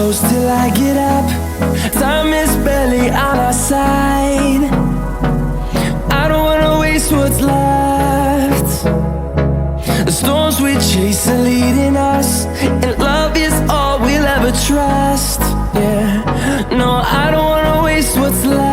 close till I get up. Time is barely on our side. I don't wanna waste what's left. The storms we chase are leading us, and love is all we'll ever trust. Yeah, no, I don't wanna waste what's left.